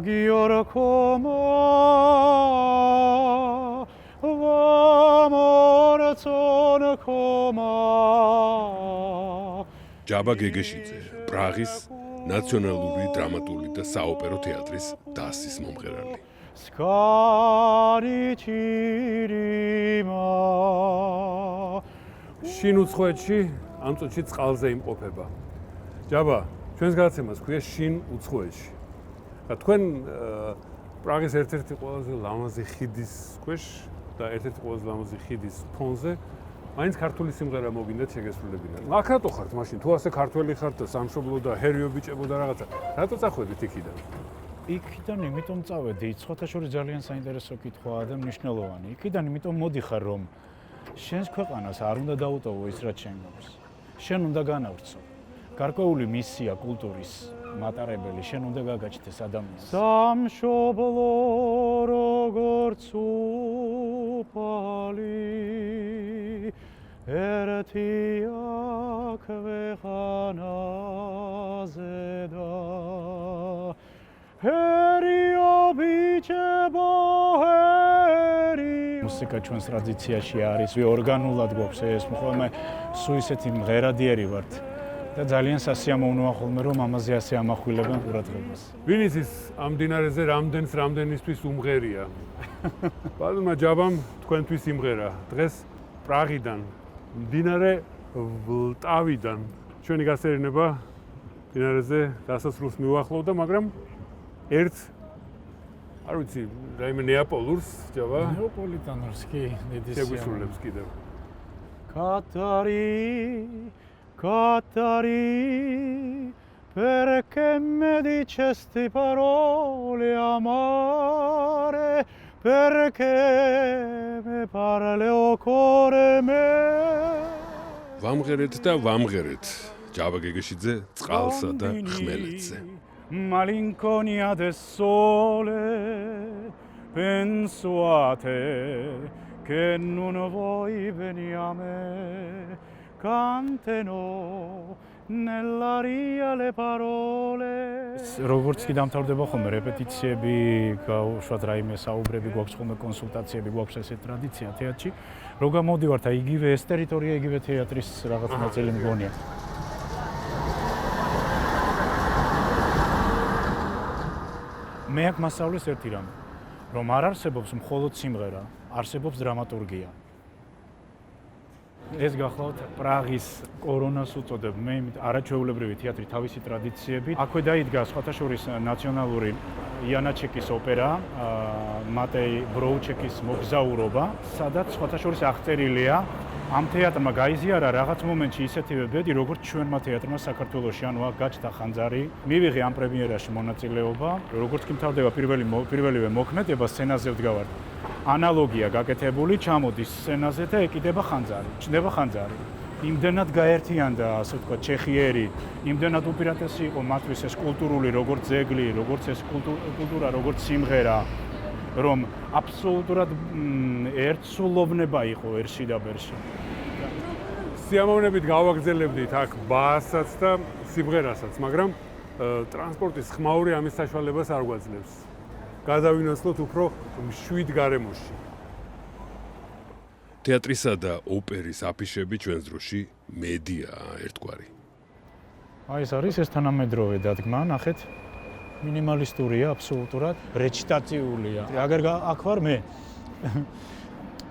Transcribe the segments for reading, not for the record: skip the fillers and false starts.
Agyorkoma Vamortsonkoma ჯაბა გეგეშიძე პრაღის ნაციონალური დრამატული და საოპერო თეატრის დასის მომღერალი. Skarichirima შინ უცხოეთში ამ წუთში წყალზე იმყოფება. ჯაბა, ჩვენს გადაცემას ქვია შინ უცხოეთში. და თქვენ პრაღის ერთ-ერთი ყველაზე ლამაზი ხიდის ქვეშ და ერთ-ერთი ყველაზე ლამაზი ხიდის ფონზე მაინც ქართული სიმღერა მოგინდათ შეგესრულებინათ. აქ რატო ხართ მაშინ? თუ ასე ქართველი ხართ და სამშობლო და ჰერიო ბიჭებო და რაღაცა, რატო წახვედით იქიდან? იქიდან იმიტომ წავედი, ცოტა შორის ძალიან საინტერესო კითხვაა და მნიშვნელოვანი. იქიდან იმიტომ მოდიხარ, რომ შენს ქვეყანას არ უნდა დაუტოვო ის, რაც შენ გაქვს. შენ უნდა განავრცო. გარკვეული მისია კულტურის მატარებელი შენ უნდა გაგაჩნდეს ადამიანს. სამშობლო როგორც უფალი ერთია ქვეყანაზე და ჰერიო ბიჭებო ჰერი მუსიკა ჩვენს ტრადიციაში არის ორგანულად გვაქვს ეს ხოლმე სულ ისეთი მღერადიერი ვართ და ძალიან სასიამოვნოა ხოლმე რომ ამაზე ასე ამახვილებენ ყურადღებას. ვინ იცის ამ მდინარეზე რამდენისთვის უმღერია? ბატონმა ჯაბამ თქვენთვის იმღერა. დღეს პრაღიდან, მდინარე ვლტავიდან ჩვენი გასერენება მდინარეზე დასასრულს მიუახლოვდა, მაგრამ ერთ არ ვიცი, რაიმე ნეაპოლურს ჯაბა? ნეაპოლიტანურს კი, დიდი შეგვისრულებს კიდევ. Catari, perché mi dicesti parole amare, perché mi parli o cuore me. ვამღერეთ და ვამღერეთ ჯაბა გეგეშიძე წყალსა და ხმელეთზე. Malinconia del sole, penso a te, che non vuoi venire a me. Canteno nell'aria le parole. როგორც კი დამთავრდება ხოლმე რეპეტიციები, გაუშვათ რაიმე საუბრები, გვაქვს ხოლმე კონსულტაციები, გვაქვს ესე ტრადიცია თეატრში. რო გამოვდივართ, აი იგივე ეს ტერიტორია, იგივე თეატრის რაღაც ნაწილი მგონია. მე აქ მასწავლის ერთი რამე, რომ არ არსებობს მხოლოდ სიმღერა, არსებობს დრამატურგია. ეს გახლავთ პრაღის კორონას უწოდებ. მე არაჩვეულებრივი თეატრი თავისი ტრადიციებით. აქვე დაიდგა სხვათა შორის ნაციონალური იანაჩეკის ოპერა, მატეი ბროუჩეკის მოგზაურობა, სადაც სხვათა შორის აღწერილია ამ თეატრმა გაიზიარა რაღაც მომენტში ისეთივე ბედი, როგორც ჩვენმა თეატრმა საქართველოში, ანუ აქ გაჩნდა ხანძარი. მივიღე ამ პრემიერაში მონაწილეობა, როგორც კი მთავრდება პირველივე მოქმედება სცენაზე ვდგავართ. ანალოგია გაკეთებული, ჩამოდის სცენაზე და ეკიდება ხანძარი. ჩნდება ხანძარი. იმდენად გაერთიანდა, ასე ვთქვათ, ჩეხიერი, იმდენად უპირატესი იყო მათთვის ეს კულტურული, როგორც ძეგლი, როგორც ეს კულტურა, როგორც სიმღერა, რომ აბსოლუტურად ერთსულოვნება იყო ერში და ბერში. სიამოვნებით გავაგრძელებდით აქ ბაასაც და სიმღერასაც, მაგრამ ტრანსპორტის ხმაური ამის საშუალებას არ გვაძლევს. გადავინაცვლოთ უფრო მშვიდ გარემოში. თეატრისა და ოპერის აფიშები ჩვენს დროში მედიაა ერთგვარი. აი ეს არის ეს თანამედროვე დადგმა, ნახეთ. მინიმალისტურია აბსოლუტურად, რეჩიტაციულია. აგერ აქ ვარ მე.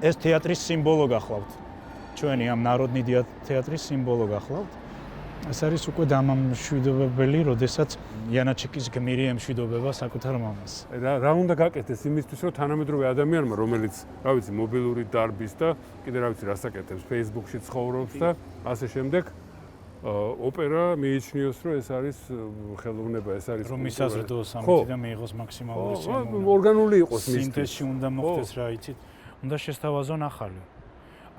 ეს თეატრის სიმბოლო გახლავთ. ჩვენი ამ ნაროდნი თეატრის სიმბოლო გახლავთ. ეს არის უკვე დამამშვიდობებელი, როდესაც იანაჩეკის გმირი ემშვიდობება საკუთარ მამას. რა უნდა გაკეთდეს იმისთვის, რომ თანამედროვე ადამიანმა, რომელიც, რა ვიცი, მობილური დარბის და კიდე რა ვიცი, რას აკეთებს, Facebook-ში ცხოვრობს და ასე შემდეგ, ოპერა მიიჩნიოს, რომ ეს არის ხელოვნება, ეს არის რომ მისაზრდო სამეთი და მიიღოს მაქსიმალური სიამოვნება. ორგანული იყოს მისთვის. სინთეზში უნდა მოხდეს რა იცით, უნდა შესთავაზონ ახალი.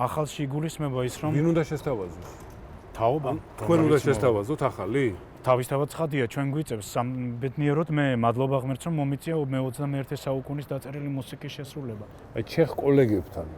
ახალში იგულისხმება ის, რომ ვინ უნდა შესთავაზოს? თაობა. თქვენ უნდა შესთავაზოთ ახალი? თავისთავად ცხადია, ჩვენ გვიწევს სამბედნიეროდ მე მადლობა ღმერთს, რომ მომიწია მე-21 საუკუნის დაწერილი მუსიკის შესრულება. აი ჩეხ კოლეგებთან.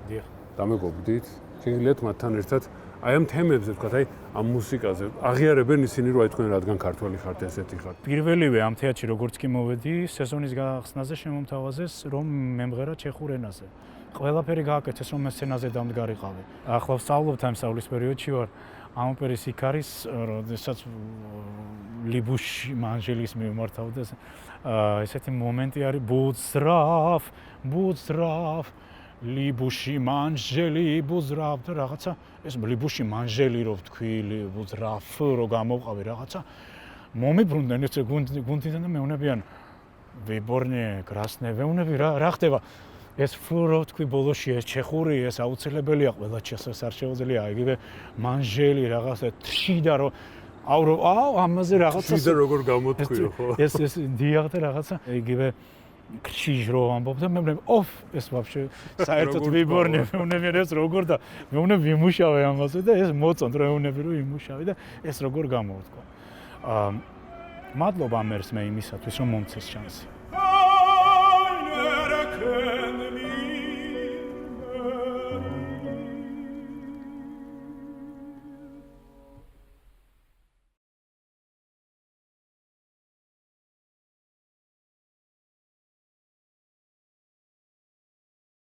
დიახ. დამეგობრდით? შეგიძლიათ მათთან ერთად აი ამ თემებზე თქვათ, აი ამ მუსიკაზე აღიარებენ ისინი, რომ აი თქვენ რადგან ქართველი ხართ, ესეთი ხართ. პირველივე ამ თეატრში როგორც კი მოვედი, სეზონის გახსნაზე შემომთავაზეს, რომ მემღერა ჩეხურ ენაზე. ყველაფერი გააკეთეს, რომ მე სცენაზე დამდგარიყავი. ახლა ვსწავლობთ ამ სწავლის პერიოდში ვარ. ამ ოპერის იქარის, როდესაც ლიბუში მანჟელის მიმართავდა, ესეთი მომენტი არის ბუძრავ ლიბუში მანჟელი ბუძრავ და რაღაცა ეს ლიბუში მანჟელი რო ვთქვი ბუძრავ რო გამოვყავი რაღაცა მომიბრუნდნენ ეს გუნდიდან და მეუნებიან ვიბორნე კრასნე ვეუნები რა ხდება ეს ფლურო თქვი ბოლოში ეს ჩეხური ეს აუცილებელია ყველა ჩეხს არ შეუძლია იგივე მანჟელი რაღაცა თრიდა რომ აუ ამაზე რაღაცა თრიდა როგორ გამოთქვიო ხო ეს დიახ და რაღაცა იგივე ქრიშ რო ამბობ და მე ოფ ეს ვაფშე საერთოდ ვიბორნე მეუნები ეს როგორ და მეუნები ვიმუშავე ამაზე და ეს მოწონთ რომ მეუნები რომ იმუშავე და ეს როგორ გამოვთქვა მადლობა მერს მე იმისათვის რომ მომცეს შანსი